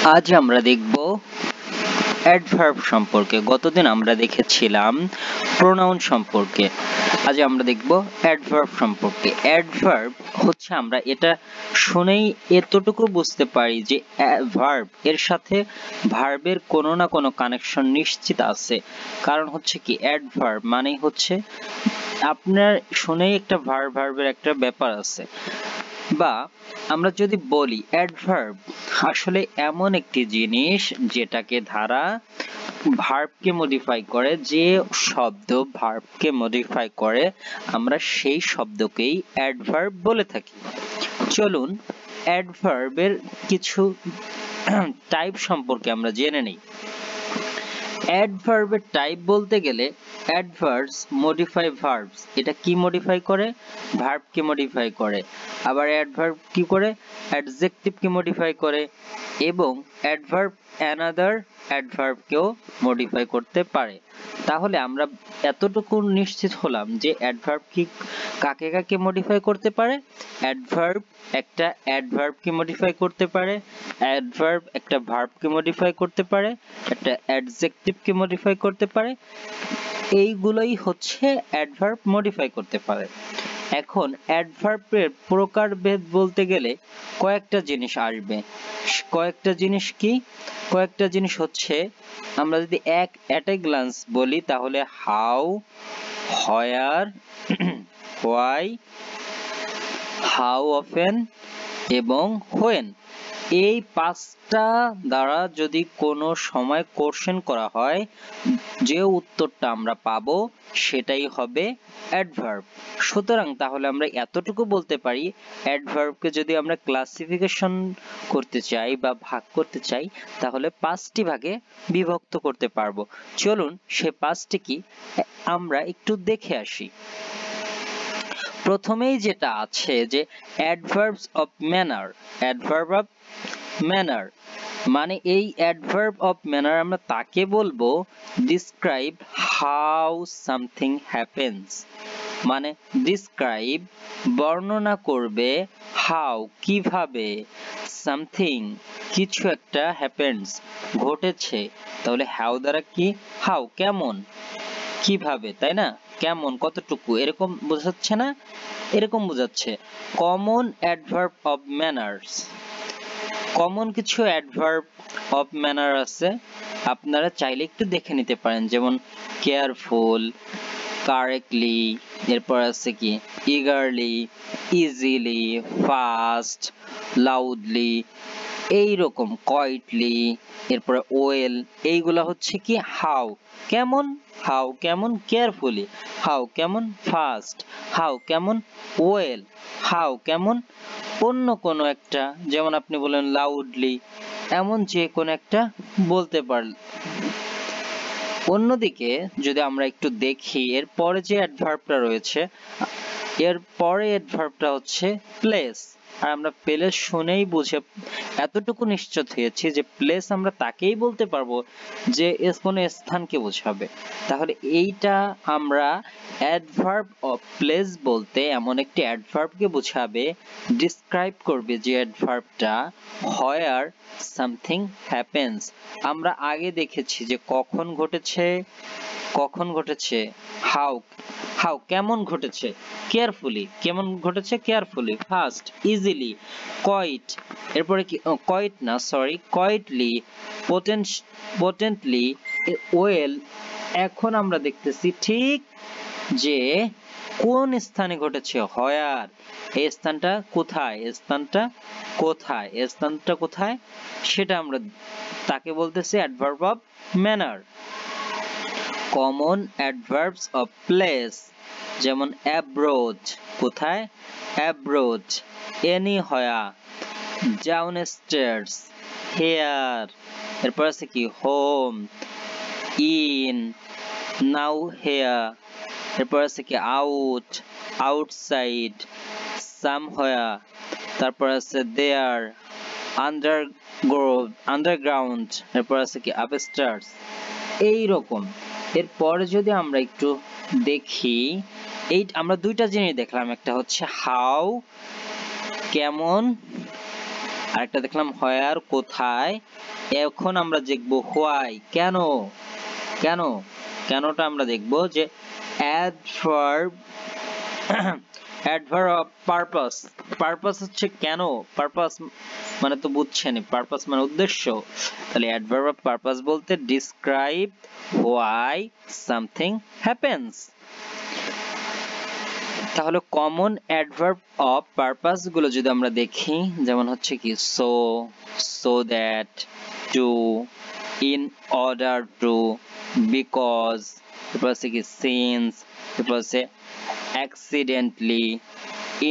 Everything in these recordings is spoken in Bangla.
আজ আমরা দেখব অ্যাডভার্ব সম্পর্কে। গতদিন আমরা দেখেছিলাম প্রোনাউন সম্পর্কে। আজ আমরা দেখব অ্যাডভার্ব সম্পর্কে। অ্যাডভার্ব হচ্ছে, আমরা এটা শুনেই এতটুকু বুঝতে পারি যে ভার্ব এর সাথে ভার্বের কোনো না কোনো কানেকশন নিশ্চিত আছে। কারণ হচ্ছে কি, অ্যাডভার্ব মানেই হচ্ছে আপনার শুনেই একটা ভার্বের একটা ব্যাপার আছে। বা আমরা যদি বলি অ্যাডভার্ব আসলে এমন একটি জিনিস যেটাকে দ্বারা ভার্বকে মডিফাই করে, যে শব্দ ভার্বকে মডিফাই করে আমরা সেই শব্দকেই অ্যাডভার্ব বলে থাকি। চলুন অ্যাডভার্বের কিছু টাইপ সম্পর্কে আমরা জেনে নিই। অ্যাডভার্বের টাইপ বলতে গেলে অ্যাডভার্বস মডিফাই ভার্বস। এটা কি মডিফাই করে? ভার্বকে মডিফাই করে। আবার অ্যাডভার্ব কি করে? অ্যাডজেক্টিভকে মডিফাই করে। এবং অ্যাডভার্ব অ্যানাদার অ্যাডভার্বকেও মডিফাই করতে পারে। তাহলে আমরা এতটুকু নিশ্চিত হলাম যে অ্যাডভার্ব কি কাকে কাকে মডিফাই করতে পারে। অ্যাডভার্ব একটা অ্যাডভার্বকে মডিফাই করতে পারে, অ্যাডভার্ব একটা ভার্বকে মডিফাই করতে পারে, একটা অ্যাডজেক্টিভকে মডিফাই করতে পারে। এইগুলোই হচ্ছে অ্যাডভার্ব মডিফাই করতে পারে। এখন অ্যাডভার্বের প্রকারভেদ বলতে গেলে কয়েকটা জিনিস আসবে। কয়েকটা জিনিস কি? কয়েকটা জিনিস হচ্ছে, আমরা যদি এট এ গ্লান্স বলি তাহলে how, where, why, how often এবং হোয়েন। এই পাঁচটা দ্বারা যদি কোনো সময় কোশ্চেন করা হয়, যে উত্তরটা আমরা পাবো সেটাই হবে অ্যাডভার্ব। সুতরাং তাহলে আমরা এতটুকু বলতে পারি, অ্যাডভার্বকে যদি আমরা ক্লাসিফিকেশন করতে চাই বা ভাগ করতে চাই তাহলে পাঁচটি ভাগে বিভক্ত করতে পারবো। চলুন সে পাঁচটি কি আমরা একটু দেখে আসি। প্রথমেই যেটা আছে যে adverbs of manner. Adverb of manner মানে এই অ্যাডভার্ব অফ ম্যানার আমরা তাকে বলবো ডিসক্রাইব হাউ সামথিং হ্যাপেন্স। মানে ডিসক্রাইব বর্ণনা করবে, হাউ কিভাবে, সামথিং কিছু একটা হ্যাপেন্স ঘটেছে। তাহলে হাউ দ্বারা কি? হাউ কেমন, কিভাবে, তাই না? কেমন, কতটুকু, এরকম বোঝাচ্ছে না? এরকম বোঝাচ্ছে। Common adverb of manners. Common কিছু অ্যাডভার্ব অফ ম্যানার আছে, আপনারা চাইলে একটু দেখে নিতে পারেন। যেমন কেয়ারফুল, কারেক্টলি, এরপর আছে কি ইগারলি, ইজিলি, ফাস্ট, লাউডলি, এইরকম কোয়াইটলি, এরপরে ওয়েল। এইগুলা হচ্ছে কি হাউ কেমন, হাউ কেমন কেয়ারফুলি, হাউ কেমন ফাস্ট, হাউ কেমন ওয়েল, হাউ কেমন অন্য কোনো একটা, যেমন আপনি বলেন লাউডলি, এমন যে কোনো একটা বলতে পারল। অন্যদিকে যদি আমরা একটু দেখি এর পরে যে অ্যাডভার্বটা রয়েছে, এর পরে অ্যাডভার্বটা হচ্ছে প্লেস। আর আমরা প্লেস শুনেই বুঝে এতটুকু নিশ্চিত হয়েছি যে প্লেস আমরা তাকেই বলতে পারবো যে কোনো স্থানকে বোঝাবে। তাহলে এইটা আমরা অ্যাডভার্ব অফ প্লেস বলতে এমন একটি অ্যাডভার্বকে বোঝাবে, ডিসক্রাইব করবে যে অ্যাডভার্বটা হোয়ার সামথিং হ্যাপেন্স। আমরা আগে দেখেছি যে কখন ঘটেছে, কখন ঘটেছে, হাউ, হাউ কেমন ঘটেছে, কেয়ারফুলি কেমন ঘটেছে, কেয়ারফুলি, ফাস্ট, ইজিলি, কোয়াইট, এরপরে কি কোয়াইট না সরি কোয়াইটলি, পোটেন্টলি, ওয়েল। এখন আমরা দেখতেছি ঠিক যে কোন স্থানে ঘটেছে, হোয়ার, এই স্থানটা কোথায়, স্থানটা কোথায়, স্থানটা কোথায় সেটা আমরা তাকে বলতেছি adverb of manner. Common adverbs of place যেমন অ্যাব্রোড, কোথায়, অ্যাব্রোড, এনিহোয়ার, ডাউনস্টেয়ার্স, হেয়ার, এরপর আছে কি হোম, ইন, নাও হেয়ার, এরপর আছে কি আউট, আউটসাইড, সামহোয়ার, তারপর আছে দেয়ার, আন্ডারগ্রাউন্ড, এরপর আছে কি আপস্টার্স। এইরকম এরপরে যদি আমরা একটু দেখি, এই আমরা দুইটা জিনিস দেখলাম, একটা হচ্ছে হাউ কেমন, আর একটা দেখলাম হোয়ার কোথায়, এখন আমরা দেখব why, কেন কেন কেনটা আমরা দেখব যে adverb adverb of purpose, purpose হচ্ছে কেন, purpose মানে তো বুঝছেনই, purpose মানে উদ্দেশ্য, তাহলে adverb of purpose বলতে describe why something happens। তাহলে কমন অ্যাডভার্ব অফ পারপাস গুলো যদি আমরা দেখি, যেমন হচ্ছে কি so, so that, to, in order to, because, তারপর হচ্ছে কি since, তারপর হচ্ছে accidentally,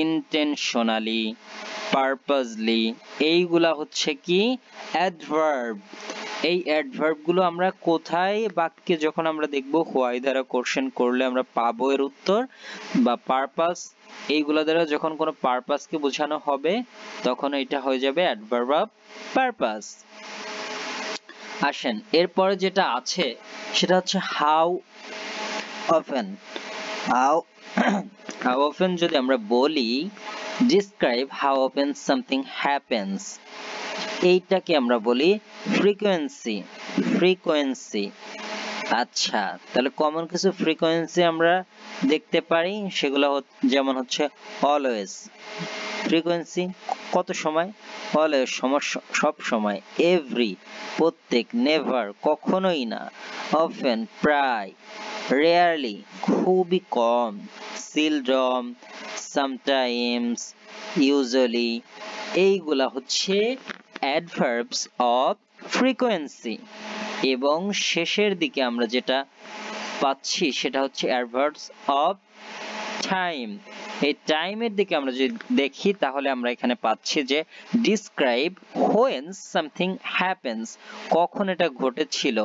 intentionally, purposely, এইগুলা হচ্ছে কি অ্যাডভার্ব। এই অ্যাডভার্ব গুলো আমরা কোথায় বাক্যে যখন আমরা দেখব হোয়াই দ্বারা কোশ্চেন করলে আমরা পাবো এর উত্তর, বা পারপাস এইগুলা দ্বারা যখন কোনো পারপাসকে বোঝানো হবে তখন এটা হয়ে যাবে অ্যাডভার্ব অফ পারপাস। আসেন এরপরে যেটা আছে সেটা হচ্ছে হাউ অফেন। হাউ অফেন যদি আমরা বলি describe how often something happens, এইটাকে আমরা বলি ফ্রিকোয়েন্সি। ফ্রিকোয়েন্সি আচ্ছা, তাহলে কমন কিছু ফ্রিকোয়েন্সি আমরা দেখতে পারি, সেগুলো যেমন হচ্ছে অলওয়েজ, ফ্রিকোয়েন্সি কত সময়, অলওয়েজ সব সময়, এভরি প্রত্যেক, নেভার কখনোই না, অফেন প্রায়, রেয়ারলি খুবই কম, সিলডম, সামটাইমস, ইউজুয়ালি, এইগুলা হচ্ছে অ্যাডভার্বস অফ ফ্রিকোয়েন্সি। এবং শেষের দিকে আমরা যেটা পাচ্ছি সেটা হচ্ছে অ্যাডভার্বস অফ টাইম। এই টাইমের দিকে আমরা যদি দেখি তাহলে আমরা এখানে পাচ্ছি যে ডিসক্রাইব হোয়েন সামথিং হ্যাপেন্স, কখন এটা ঘটেছিল,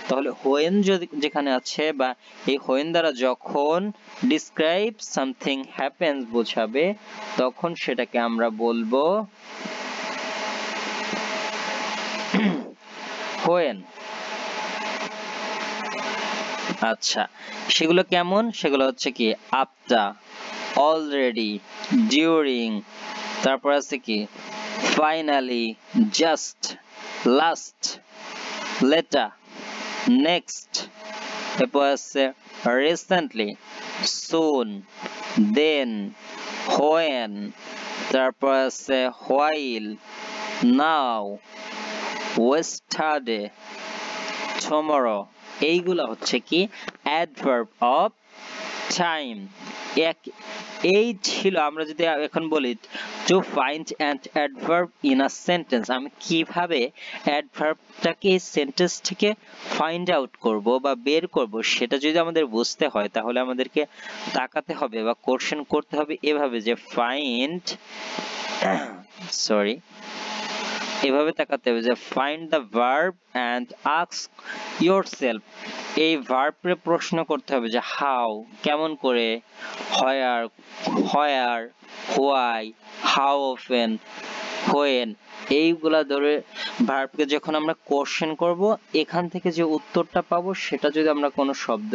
তাহলে হোয়েন যদি যেখানে আছে বা এই হোয়েন দ্বারা যখন ডিসক্রাইব সামথিং হ্যাপেন্স বোঝাবে তখন সেটাকে আমরা বলবো হোয়েন। আচ্ছা, সেগুলো কেমন, সেগুলো হচ্ছে কি আফটার, অলরেডি, ডিউরিং, তারপর আছে কি finally, just, last, letter, next, এরপর আছে রিসেন্টলি, সুন, দেন, হোয়েন, তারপর আছে হোয়াইল, নাও, ওয়েস্টারডে, টুমরো, এইগুলা হচ্ছে কি অ্যাডভার্ব অফ টাইম। এই ছিল, আমরা যদি এখন বলি to find an adverb in a sentence, আমি কিভাবে অ্যাডভার্বটাকে এই সেন্টেন্স থেকে ফাইন্ড আউট করব বা বের করব, সেটা যদি আমাদের বুঝতে হয় তাহলে আমাদেরকে তাকাতে হবে বা কোশ্চেন করতে হবে এভাবে যে ফাইন্ড, সরি, এভাবে তাকাতে হবে যে find the verb and ask yourself, এই ভার্বকে প্রশ্ন করতে হবে যে হাউ কেমন করে, where why, how often, when, এইগুলা ধরে ভার্বকে যখন আমরা কোশ্চেন করব এখান থেকে যে উত্তরটা পাবো সেটা যদি আমরা কোনো শব্দ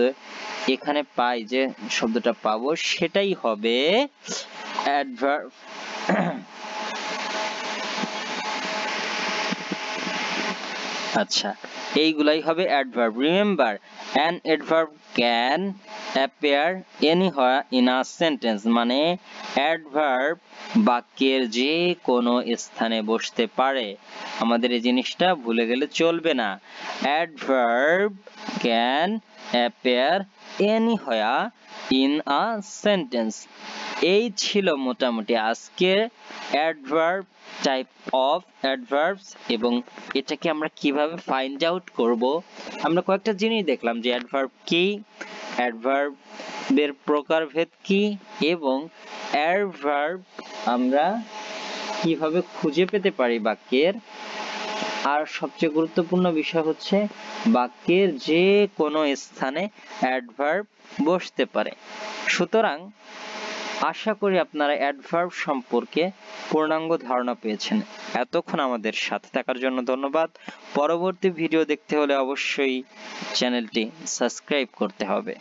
এখানে পাই, যে শব্দটা পাবো সেটাই হবে অ্যাডভার্ব। আচ্ছা, এইগুলাই হবে adverb. Remember, an adverb can appear anywhere in a sentence, মানে অ্যাডভার্ব বাক্যের যে কোনো স্থানে বসতে পারে, আমাদের এই জিনিসটা ভুলে গেলে চলবে না। Adverb can appear anywhere in a sentence. এই ছিল মোটামুটি আজকের অ্যাডভার্ব, টাইপ অফ অ্যাডভার্বস, এবং এটাকে আমরা কিভাবে ফাইন্ড আউট করব। আমরা কয়েকটা জিনিস দেখলাম যে অ্যাডভার্ব কি, অ্যাডভার্বের প্রকারভেদ কি, এবং অ্যাডভার্ব আমরা কিভাবে খুঁজে পেতে পারি বাক্যের। আর সবচেয়ে গুরুত্বপূর্ণ বিষয় হচ্ছে বাক্যের যে কোনো স্থানে অ্যাডভার্ব বসতে পারে। সুতরাং আশা করি আপনারা অ্যাডভার্ব সম্পর্কে পূর্ণাঙ্গ ধারণা পেয়েছেন। এতক্ষণ আমাদের সাথে থাকার জন্য ধন্যবাদ। পরবর্তী ভিডিও দেখতে হলে অবশ্যই চ্যানেলটি সাবস্ক্রাইব করতে হবে।